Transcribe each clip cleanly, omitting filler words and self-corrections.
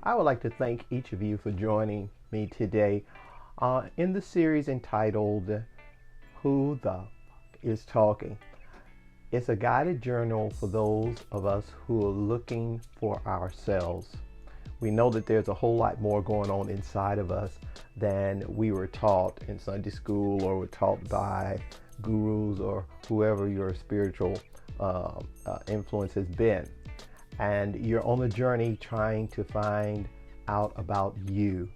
I would like to thank each of you for joining me today in the series entitled Who the Fuck is Talking? It's a guided journal for those of us who are looking for ourselves. We know that there's a whole lot more going on inside of us than we were taught in Sunday school or were taught by gurus or whoever your spiritual influence has been. And you're on a journey trying to find out about you,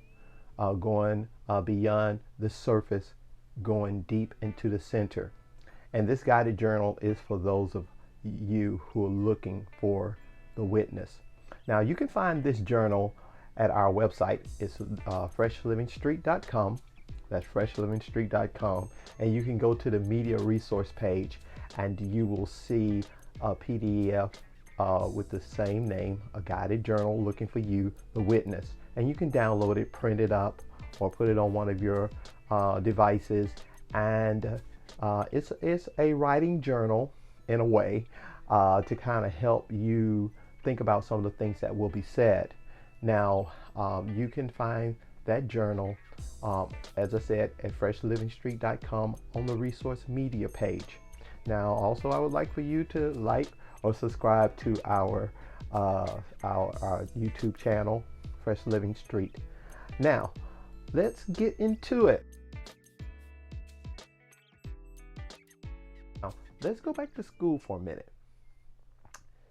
going beyond the surface, going deep into the center. And this guided journal is for those of you who are looking for the witness. Now, you can find this journal at our website. It's freshlivingstreet.com. That's freshlivingstreet.com. And you can go to the media resource page and you will see a PDF with the same name, a guided journal looking for you, the witness. And you can download it, print it up, or put it on one of your devices. And it's a writing journal in a way to kind of help you think about some of the things that will be said. Now, you can find that journal, as I said, at freshlivingstreet.com on the resource media page. Now, also, I would like for you to like or subscribe to our YouTube channel, Fresh Living Street. Now, let's get into it. Now, let's go back to school for a minute.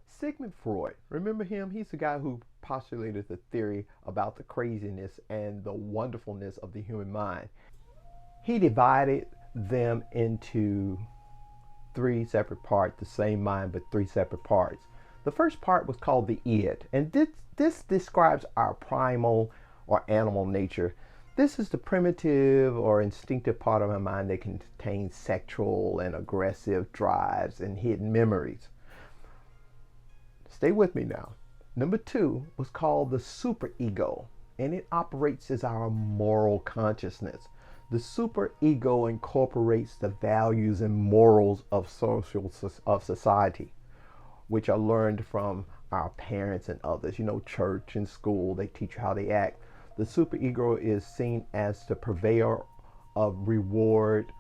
Sigmund Freud, remember him? He's the guy who postulated the theory about the craziness and the wonderfulness of the human mind. He divided them into three separate parts, the same mind, but three separate parts. The first part was called the id, and this describes our primal or animal nature. This is the primitive or instinctive part of our mind that contains sexual and aggressive drives and hidden memories. Stay with me now. Number two was called the superego, and it operates as our moral consciousness. The superego incorporates the values and morals of society, which are learned from our parents and others. You know, church and school, they teach you how they act. The superego is seen as the purveyor of reward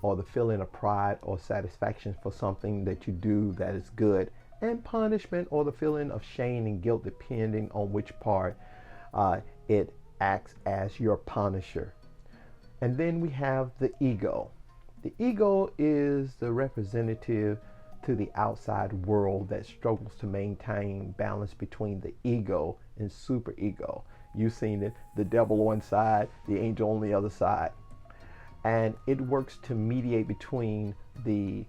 or the feeling of pride or satisfaction for something that you do that is good, and punishment or the feeling of shame and guilt depending on which part it acts as your punisher. And then we have the ego. The ego is the representative to the outside world that struggles to maintain balance between the ego and superego. You've seen it, the devil on one side, the angel on the other side. And it works to mediate between the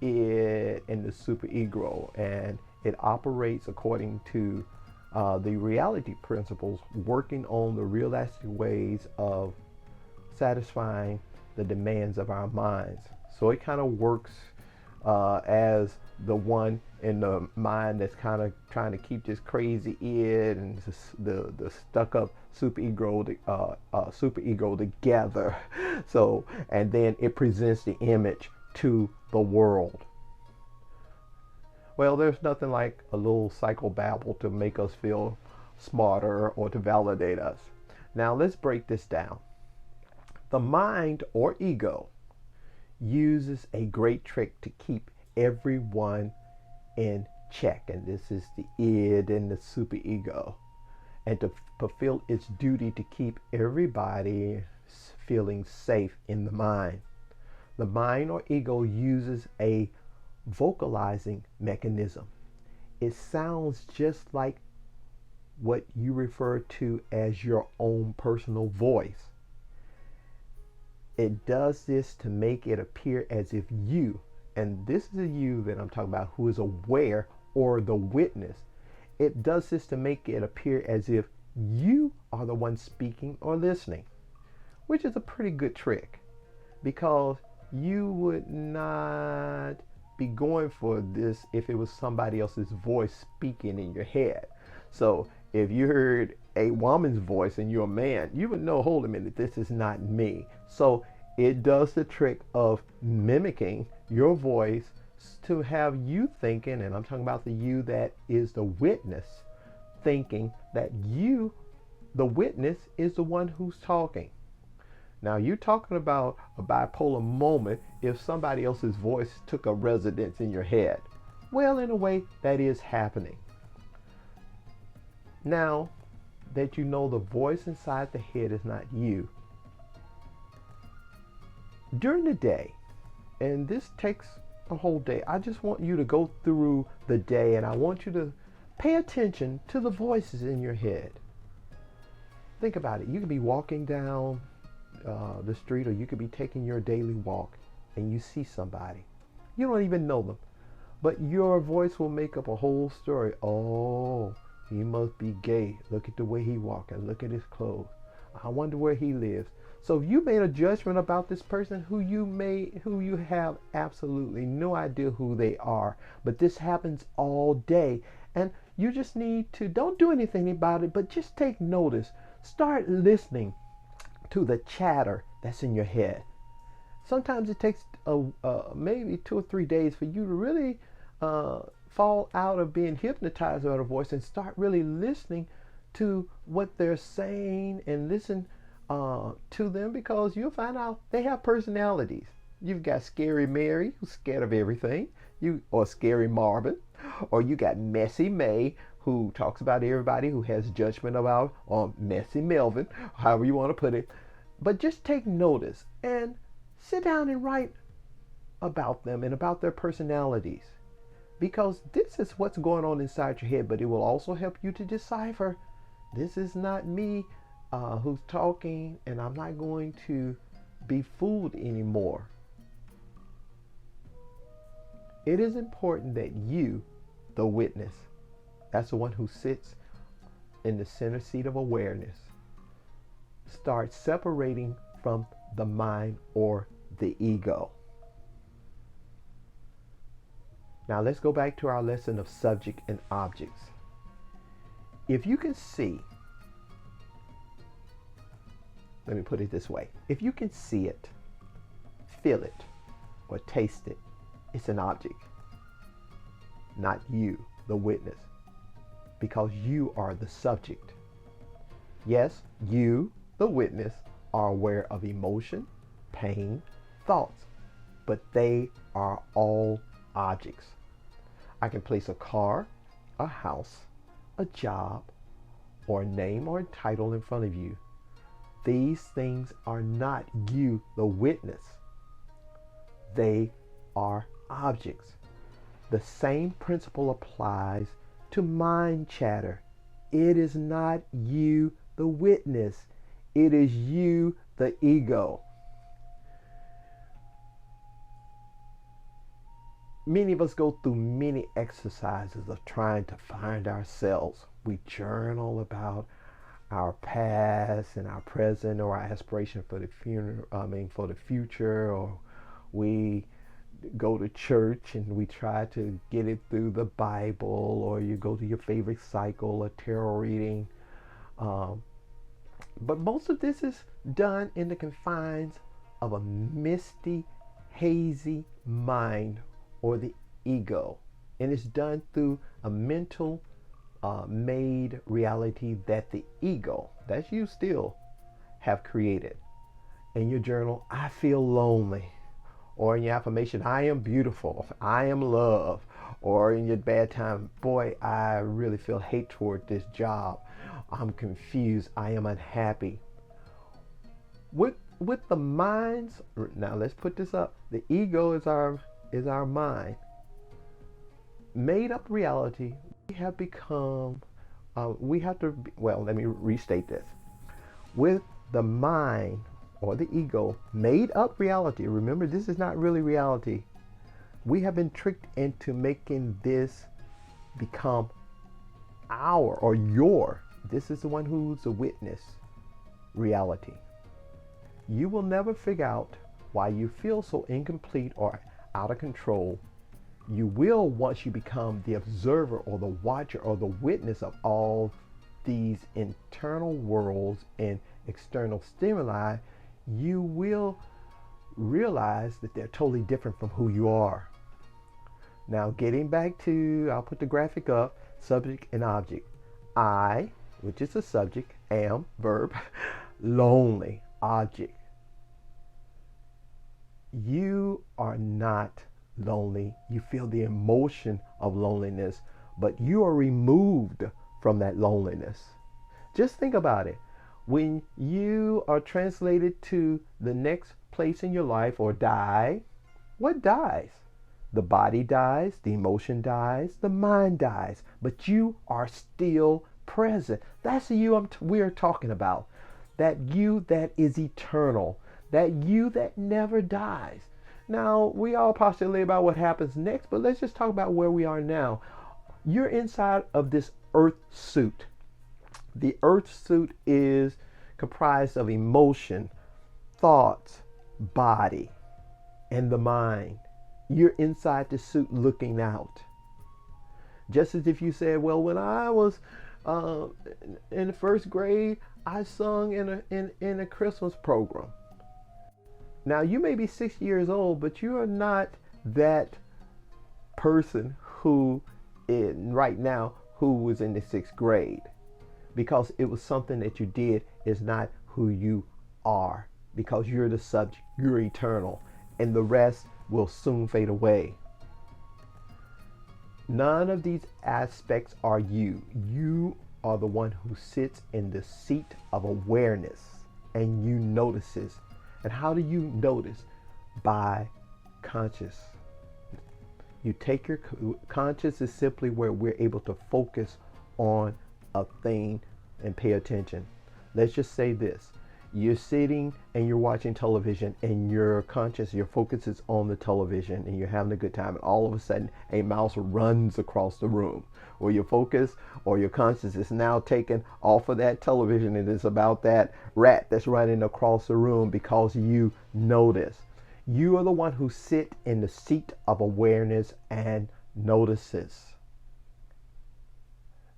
id and the superego, and it operates according to the reality principles, working on the realistic ways of satisfying the demands of our minds. So it kind of works as the one in the mind that's kind of trying to keep this crazy id and the stuck-up superego together. So, and then it presents the image to the world. Well, there's nothing like a little psychobabble to make us feel smarter or to validate us. Now let's break this down. The mind or ego uses a great trick to keep everyone in check, and this is the id and the superego, and to fulfill its duty to keep everybody feeling safe in the mind. The mind or ego uses a vocalizing mechanism. It sounds just like what you refer to as your own personal voice. It does this to make it appear as if you, and this is a you that I'm talking about who is aware or the witness, it does this to make it appear as if you are the one speaking or listening, which is a pretty good trick, because you would not be going for this if it was somebody else's voice speaking in your head. So if you heard a woman's voice and you're a man, you would know, hold a minute, this is not me. So it does the trick of mimicking your voice to have you thinking, and I'm talking about the you that is the witness, thinking that you, the witness, is the one who's talking. Now, you're talking about a bipolar moment if somebody else's voice took a residence in your head. Well, in a way, that is happening. Now that you know the voice inside the head is not you, during the day, and this takes a whole day, I just want you to go through the day and I want you to pay attention to the voices in your head. Think about it. You could be walking down the street, or you could be taking your daily walk and you see somebody. You don't even know them, but your voice will make up a whole story. Oh, he must be gay. Look at the way he walking. Look at his clothes. I wonder where he lives. So you made a judgment about this person who you have absolutely no idea who they are. But this happens all day. And you just need to, don't do anything about it, but just take notice. Start listening to the chatter that's in your head. Sometimes it takes maybe 2 or 3 days for you to really fall out of being hypnotized by the voice and start really listening to what they're saying and listen to them, because you'll find out they have personalities. You've got Scary Mary, who's scared of everything, or Scary Marvin, or you got Messy May, who talks about everybody, who has judgment about, or Messy Melvin, however you want to put it. But just take notice and sit down and write about them and about their personalities, because this is what's going on inside your head. But it will also help you to decipher, this is not me who's talking, and I'm not going to be fooled anymore. It is important that you, the witness, that's the one who sits in the center seat of awareness, start separating from the mind or the ego. Now let's go back to our lesson of subject and objects. If you can see, let me put it this way. If you can see it, feel it, or taste it, it's an object, not you, the witness, because you are the subject. Yes, you, the witness, are aware of emotion, pain, thoughts, but they are all objects. I can place a car, a house, a job, or a name or a title in front of you. These things are not you, the witness. They are objects. The same principle applies to mind chatter. It is not you, the witness. It is you, the ego. Many of us go through many exercises of trying to find ourselves. We journal about our past and our present, or our aspiration for the for the future, or we go to church and we try to get it through the Bible, or you go to your favorite cycle or tarot reading. But most of this is done in the confines of a misty, hazy mind, or the ego. And it's done through a mental made reality that the ego, that's you still, have created. In your journal, I feel lonely. Or in your affirmation, I am beautiful, I am love. Or in your bad time, boy, I really feel hate toward this job. I'm confused, I am unhappy. With the minds, now let's put this up. The ego is our mind. Made up reality. We have become, let me restate this. With the mind or the ego, made up reality, remember this is not really reality. We have been tricked into making this become our or your, this is the one who's a witness, reality. You will never figure out why you feel so incomplete or out of control. You will once you become the observer or the watcher or the witness of all these internal worlds and external stimuli. You will realize that they're totally different from who you are. Now getting back to, I'll put the graphic up, subject and object. I, which is the subject, am, verb, lonely, object. You are not lonely. You feel the emotion of loneliness, but you are removed from that loneliness. Just think about it. When you are translated to the next place in your life or die, what dies? The body dies, the emotion dies, the mind dies, but you are still present. That's the you we're talking about. That you that is eternal, that you that never dies. Now, we all postulate about what happens next, but let's just talk about where we are now. You're inside of this earth suit. The earth suit is comprised of emotion, thoughts, body, and the mind. You're inside the suit looking out. Just as if you said, well, when I was in the first grade, I sung in a Christmas program. Now, you may be 6 years old, but you are not that person who right now who was in the 6th grade, because it was something that you did is not who you are, because you're the subject, you're eternal, and the rest will soon fade away. None of these aspects are you. You are the one who sits in the seat of awareness, and you notices. And how do you notice? By conscious. You take your conscious is simply where we're able to focus on a thing and pay attention. Let's just say this. You're sitting and you're watching television, and your conscious, your focus is on the television, and you're having a good time, and all of a sudden a mouse runs across the room, or your focus or your conscious is now taken off of that television, and it's about that rat that's running across the room because you notice. You are the one who sit in the seat of awareness and notices.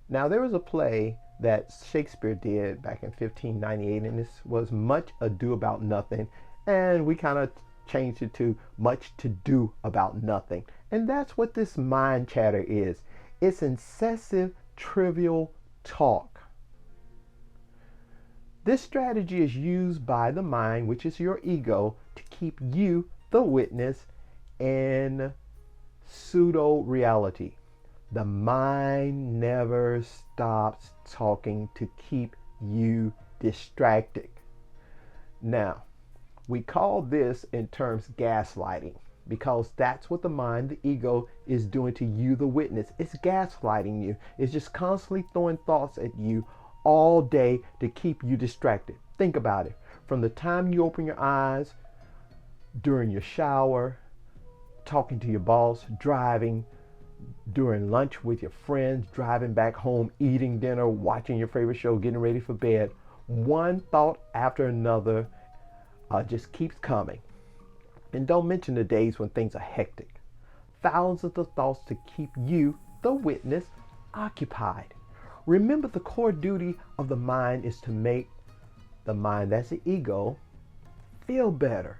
Now, there was a play that Shakespeare did back in 1598, and this was Much Ado About Nothing, and we kind of changed it to Much to Do About Nothing. And that's what this mind chatter is. It's incessive, trivial talk. This strategy is used by the mind, which is your ego, to keep you, the witness, in pseudo reality. The mind never stops talking to keep you distracted. Now, we call this in terms gaslighting, because that's what the mind, the ego, is doing to you, the witness. It's gaslighting you. It's just constantly throwing thoughts at you all day to keep you distracted. Think about it. From the time you open your eyes, during your shower, talking to your boss, driving, during lunch with your friends, driving back home, eating dinner, watching your favorite show, getting ready for bed, one thought after another just keeps coming. And don't mention the days when things are hectic. Thousands of thoughts to keep you, the witness, occupied. Remember, the core duty of the mind is to make the mind, that's the ego, feel better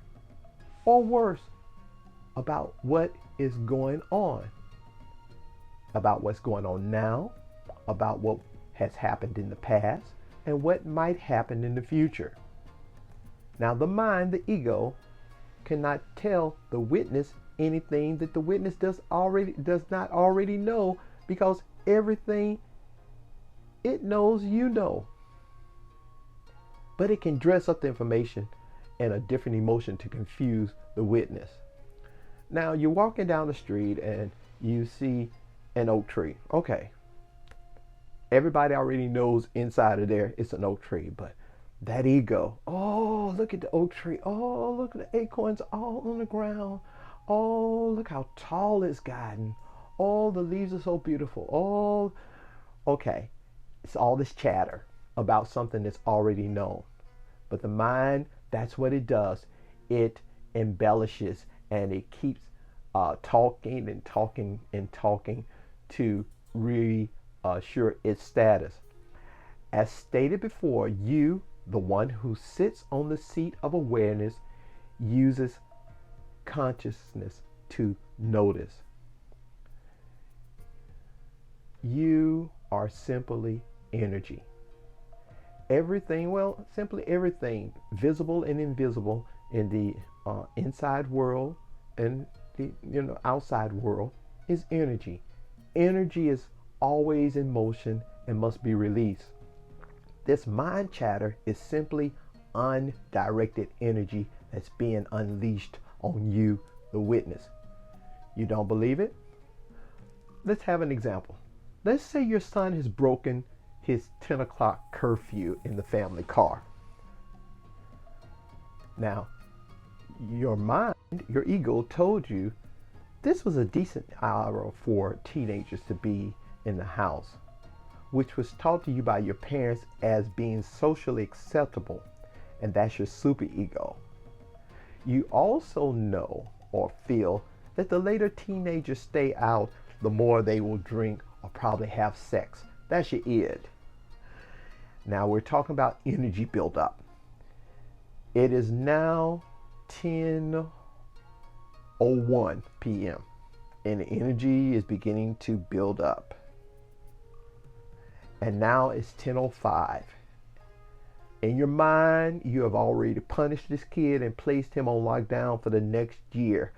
or worse about what is going on. About what's going on now, about what has happened in the past, and what might happen in the future. Now, the mind, the ego, cannot tell the witness anything that the witness does not already know, because everything it knows you know. But it can dress up the information in a different emotion to confuse the witness. Now, you're walking down the street and you see an oak tree. Okay. Everybody already knows inside of there it's an oak tree, but that ego, oh, look at the oak tree. Oh, look at the acorns all on the ground. Oh, look how tall it's gotten. Oh, the leaves are so beautiful. Oh, okay. It's all this chatter about something that's already known. But the mind, that's what it does. It embellishes, and it keeps talking and talking and talking to reassure its status. As stated before, you, the one who sits on the seat of awareness, uses consciousness to notice. You are simply energy. Everything, well, simply everything, visible and invisible, in the inside world and the outside world, is energy. Energy is always in motion and must be released. This mind chatter is simply undirected energy that's being unleashed on you, the witness. You don't believe it? Let's have an example. Let's say your son has broken his 10 o'clock curfew in the family car. Now, your mind, your ego told you this was a decent hour for teenagers to be in the house, which was taught to you by your parents as being socially acceptable, and that's your superego. You also know or feel that the later teenagers stay out, the more they will drink or probably have sex. That's your id. Now we're talking about energy buildup. It is now 10:01 p.m. and the energy is beginning to build up. And now it's 10:05. In your mind, you have already punished this kid and placed him on lockdown for the next year.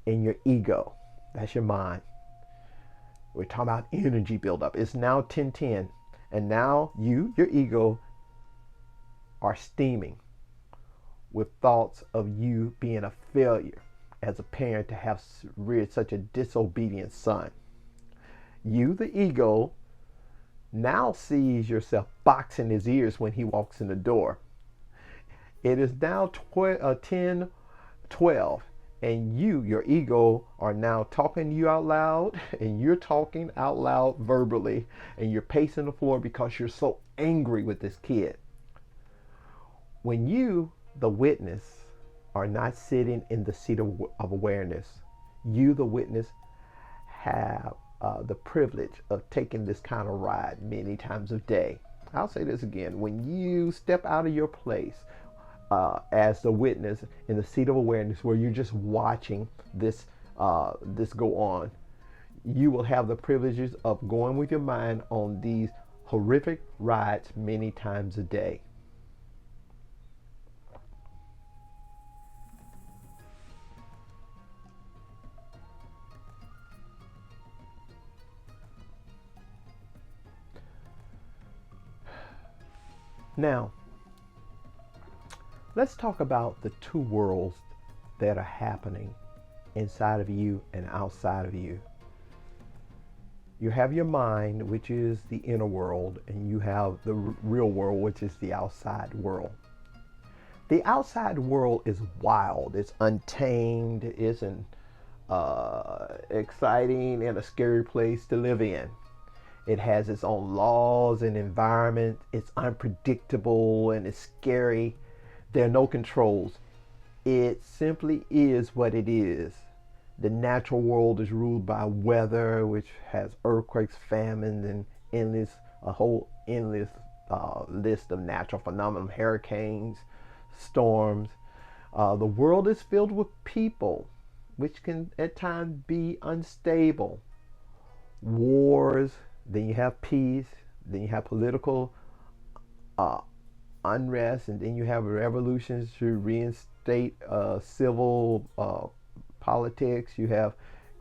In your ego, that's your mind. We're talking about energy buildup. It's now 10:10, and now you, your ego, are steaming with thoughts of you being a failure as a parent to have reared such a disobedient son. You, the ego, now sees yourself boxing his ears when he walks in the door. It is now 10:12, and you, your ego, are now talking to you out loud, and you're talking out loud verbally, and you're pacing the floor because you're so angry with this kid. When you, the witness, are not sitting in the seat of awareness, you, the witness, have the privilege of taking this kind of ride many times a day. I'll say this again. When you step out of your place as the witness in the seat of awareness, where you're just watching this go on, you will have the privileges of going with your mind on these horrific rides many times a day. Now, let's talk about the two worlds that are happening inside of you and outside of you. You have your mind, which is the inner world, and you have the real world, which is the outside world. The outside world is wild, it's untamed, it isn't exciting and a scary place to live in. It has its own laws and environment. It's unpredictable and it's scary. There are no controls. It simply is what it is. The natural world is ruled by weather, which has earthquakes, famines, and a whole endless list of natural phenomena, hurricanes, storms. The world is filled with people, which can at times be unstable. Wars, then you have peace, then you have political unrest, and then you have revolutions to reinstate civil politics. You have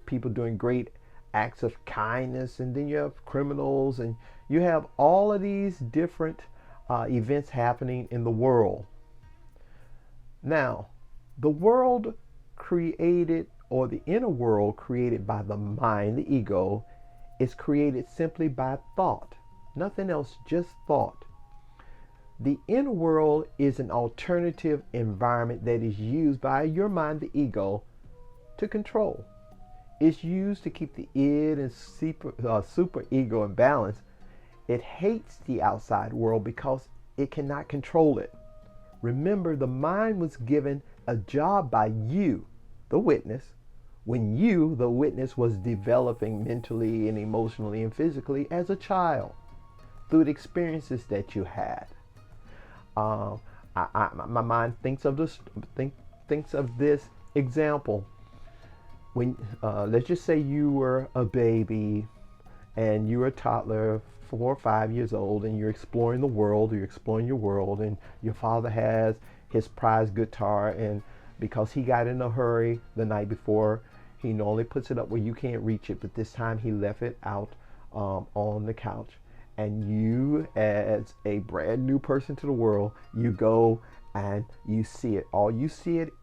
people doing great acts of kindness, and then you have criminals, and you have all of these different events happening in the world. Now, the world created, or the inner world created by the mind, the ego, is created simply by thought. Nothing else, just thought. The inner world is an alternative environment that is used by your mind, the ego, to control. It's used to keep the id and super ego in balance. It hates the outside world because it cannot control it. Remember, the mind was given a job by you, the witness, when you, the witness, was developing mentally and emotionally and physically as a child through the experiences that you had. My mind thinks of this example. When let's just say you were a baby and you're a toddler, 4 or 5 years old, and you're exploring the world, or you're exploring your world, and your father has his prized guitar, and because he got in a hurry the night before, he normally puts it up where you can't reach it, but this time he left it out on the couch. And you, as a brand new person to the world, you go and you see it. All you see it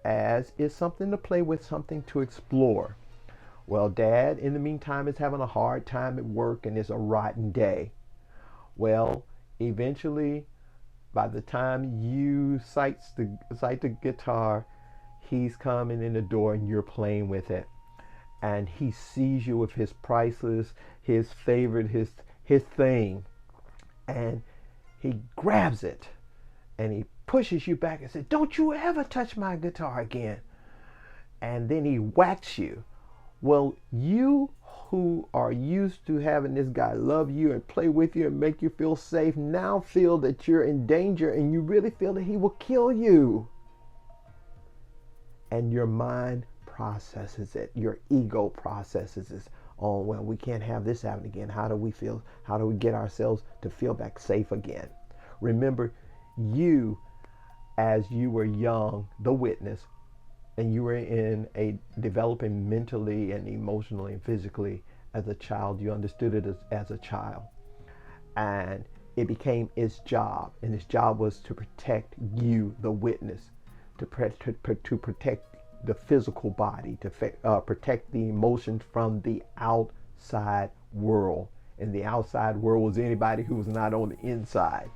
as is something to play with, something to explore. Well, Dad, in the meantime, is having a hard time at work and it's a rotten day. Well, eventually, by the time you sight the guitar, he's coming in the door and you're playing with it. And he sees you with his priceless, his favorite, his thing. And he grabs it and he pushes you back and says, "Don't you ever touch my guitar again." And then he whacks you. Well, you who are used to having this guy love you and play with you and make you feel safe now feel that you're in danger, and you really feel that he will kill you. And your mind processes it. Your ego processes it. Oh, well, we can't have this happen again. How do we feel? How do we get ourselves to feel back safe again? Remember, you, as you were young, the witness, and you were in a developing mentally and emotionally and physically as a child, you understood it as a child. And it became its job. And its job was to protect you, the witness, to protect the physical body, to protect the emotions from the outside world. And the outside world was anybody who was not on the inside.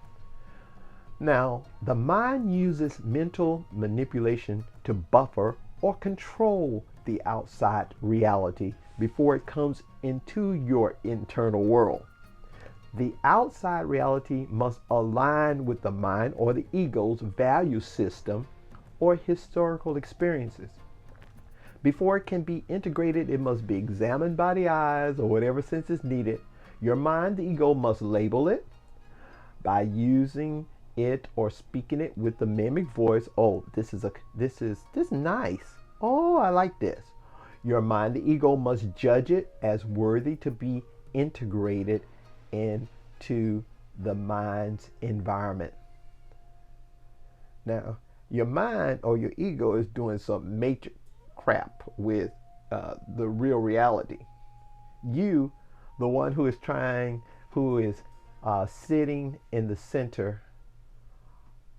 Now, the mind uses mental manipulation to buffer or control the outside reality before it comes into your internal world. The outside reality must align with the mind or the ego's value system or historical experiences. Before it can be integrated, it must be examined by the eyes or whatever sense is needed. Your mind, the ego, must label it by using it or speaking it with the mimic voice. Oh, this is nice. Oh, I like this. Your mind, the ego, must judge it as worthy to be integrated into the mind's environment. Now, your mind or your ego is doing some major crap with the real reality. You, the one who is sitting in the center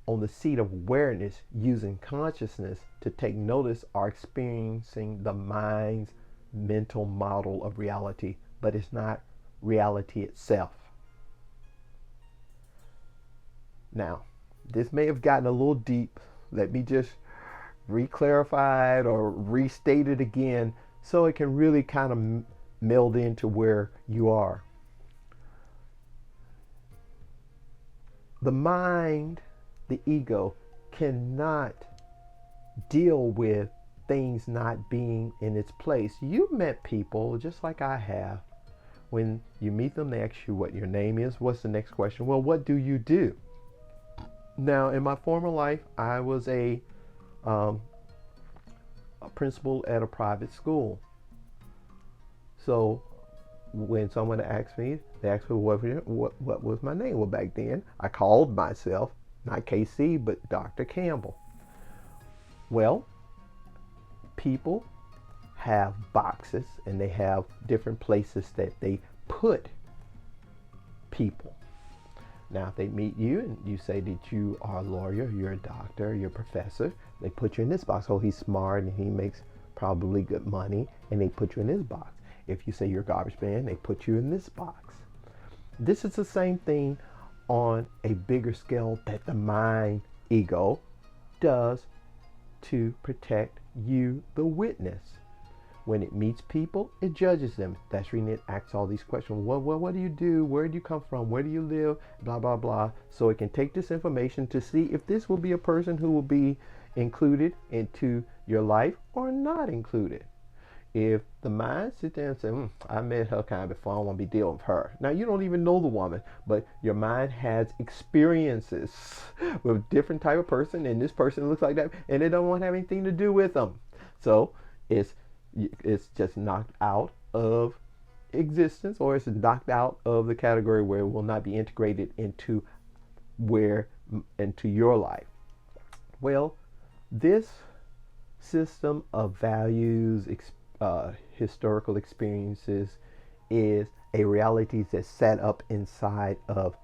on the seat of awareness, using consciousness to take notice, are experiencing the mind's mental model of reality, but it's not reality itself. Now, this may have gotten a little deep. Let me just re-clarify it or restate it again so it can really kind of meld into where you are. The mind, the ego, cannot deal with things not being in its place. You've met people, just like I have. When you meet them, they ask you what your name is. What's the next question? Well, what do you do? Now, in my former life, I was a principal at a private school. So when someone asked me, they asked me what was my name. Well, back then, I called myself, not KC, but Dr. Campbell. Well, people have boxes and they have different places that they put people. Now, if they meet you and you say that you are a lawyer, you're a doctor, you're a professor, they put you in this box. Oh, he's smart and he makes probably good money, and they put you in this box. If you say you're a garbage man, they put you in this box. This is the same thing on a bigger scale that the mind, ego, does to protect you, the witness. When it meets people, it judges them. That's when it asks all these questions. What do you do? Where do you come from? Where do you live? Blah, blah, blah. So it can take this information to see if this will be a person who will be included into your life or not included. If the mind sits there and says, I met her kind of before, I don't want to be dealing with her. Now, you don't even know the woman, but your mind has experiences with different type of person, and this person looks like that, and it don't want to have anything to do with them. So it's just knocked out of existence, or it's knocked out of the category where it will not be integrated into your life. Well, this system of values, historical experiences, is a reality that's set up inside of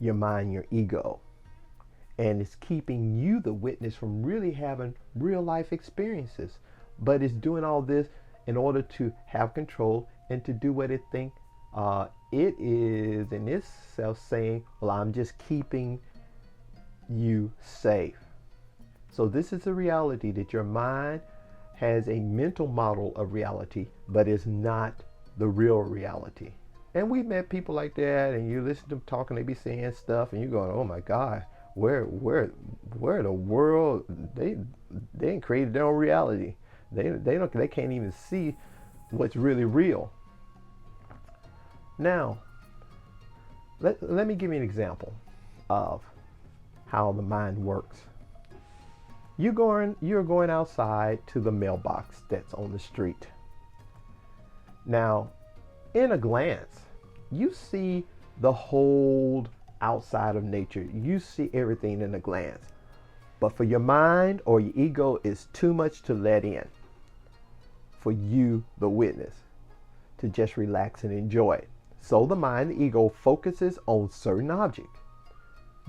your mind, your ego, and it's keeping you, the witness, from really having real life experiences. But it's doing all this in order to have control and to do what it thinks it is in itself, saying, well, I'm just keeping you safe. So this is a reality that your mind has a mental model of reality, but it's not the real reality. And we've met people like that, and you listen to them talking, they be saying stuff, and you're going, oh my God, where the world, they ain't created their own reality. They can't even see what's really real. Now, let me give you an example of how the mind works. You're going outside to the mailbox that's on the street. Now, in a glance, you see the whole outside of nature. You see everything in a glance. But for your mind or your ego, it's too much to let in for you, the witness, to just relax and enjoy it. So the mind, the ego, focuses on certain object.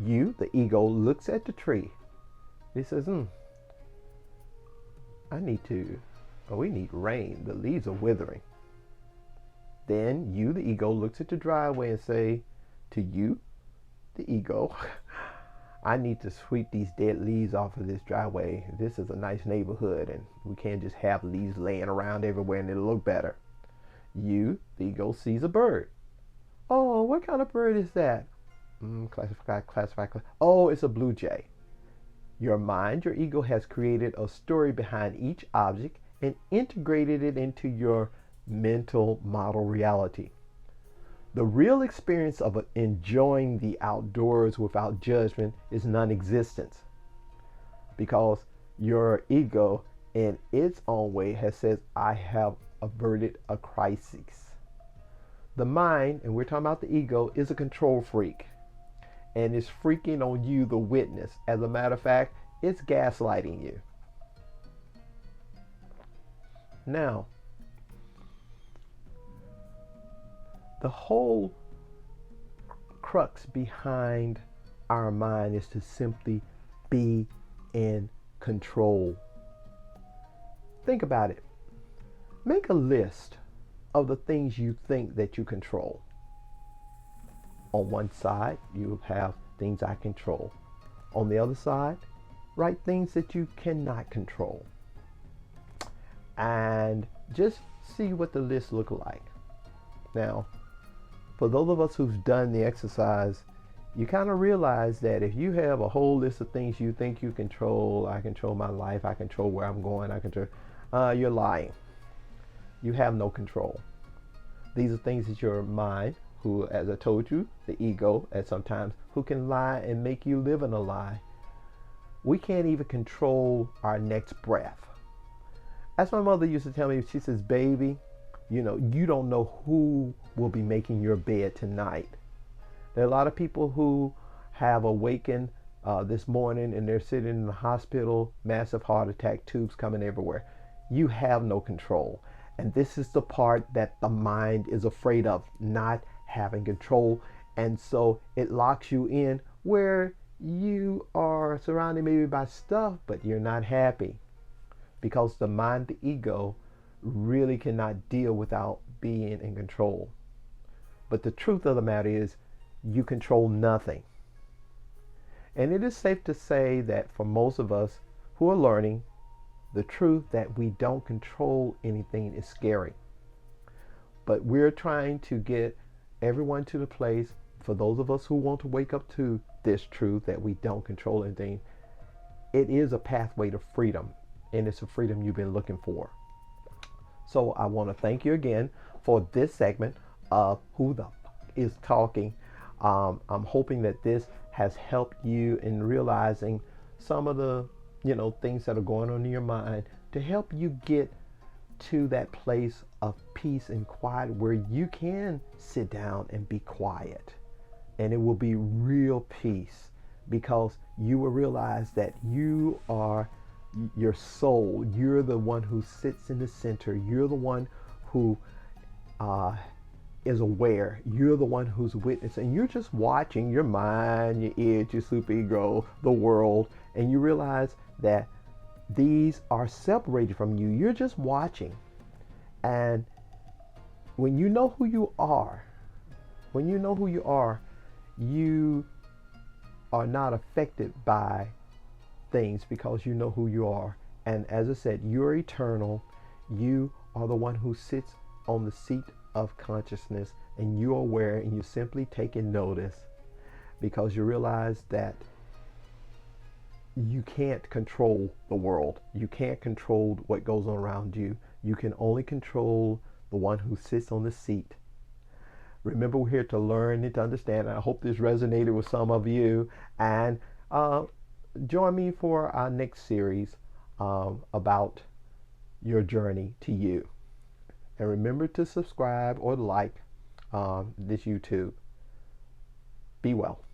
You, the ego, looks at the tree. It says, we need rain. The leaves are withering. Then you, the ego, looks at the driveway and say to you, the ego, I need to sweep these dead leaves off of this driveway. This is a nice neighborhood, and we can't just have leaves laying around everywhere and it'll look better. You, the ego, sees a bird. Oh, what kind of bird is that? Classify. Oh, it's a blue jay. Your mind, your ego, has created a story behind each object and integrated it into your mental model reality. The real experience of enjoying the outdoors without judgment is non-existent, because your ego, in its own way, has said, I have averted a crisis. The mind, and we're talking about the ego, is a control freak, and it's freaking on you, the witness. As a matter of fact, it's gaslighting you. Now, the whole crux behind our mind is to simply be in control. Think about it. Make a list of the things you think that you control. On one side, you have things I control. On the other side, write things that you cannot control. And just see what the list look like. Now, for those of us who've done the exercise, you kind of realize that if you have a whole list of things you think you control, I control my life, I control where I'm going, you're lying. You have no control. These are things that your mind, who, as I told you, the ego, at sometimes, who can lie and make you live in a lie. We can't even control our next breath. As my mother used to tell me, she says, baby, you don't know who will be making your bed tonight. There are a lot of people who have awakened this morning and they're sitting in the hospital, massive heart attack, tubes coming everywhere. You have no control. And this is the part that the mind is afraid of, not having control. And so it locks you in where you are surrounded maybe by stuff, but you're not happy. Because the mind, the ego, really cannot deal without being in control. But the truth of the matter is, you control nothing. And it is safe to say that for most of us who are learning, the truth that we don't control anything is scary. But we're trying to get everyone to the place, for those of us who want to wake up to this truth that we don't control anything, it is a pathway to freedom. And it's a freedom you've been looking for. So I want to thank you again for this segment of Who the Fuck is Talking. I'm hoping that this has helped you in realizing some of the things that are going on in your mind, to help you get to that place of peace and quiet where you can sit down and be quiet. And it will be real peace, because you will realize that you are your soul. You're the one who sits in the center. You're the one who is aware. You're the one who's witnessing. You're just watching your mind, your id, your superego, the world, and you realize that these are separated from you. You're just watching. And when you know who you are, you are not affected by things, because you know who you are. And as I said, you're eternal. You are the one who sits on the seat of consciousness, and you're aware, and you're simply taking notice, because you realize that you can't control the world. You can't control what goes on around you. You can only control the one who sits on the seat. Remember, we're here to learn and to understand. I hope this resonated with some of you. And join me for our next series about your journey to you. And remember to subscribe or like this YouTube. Be well.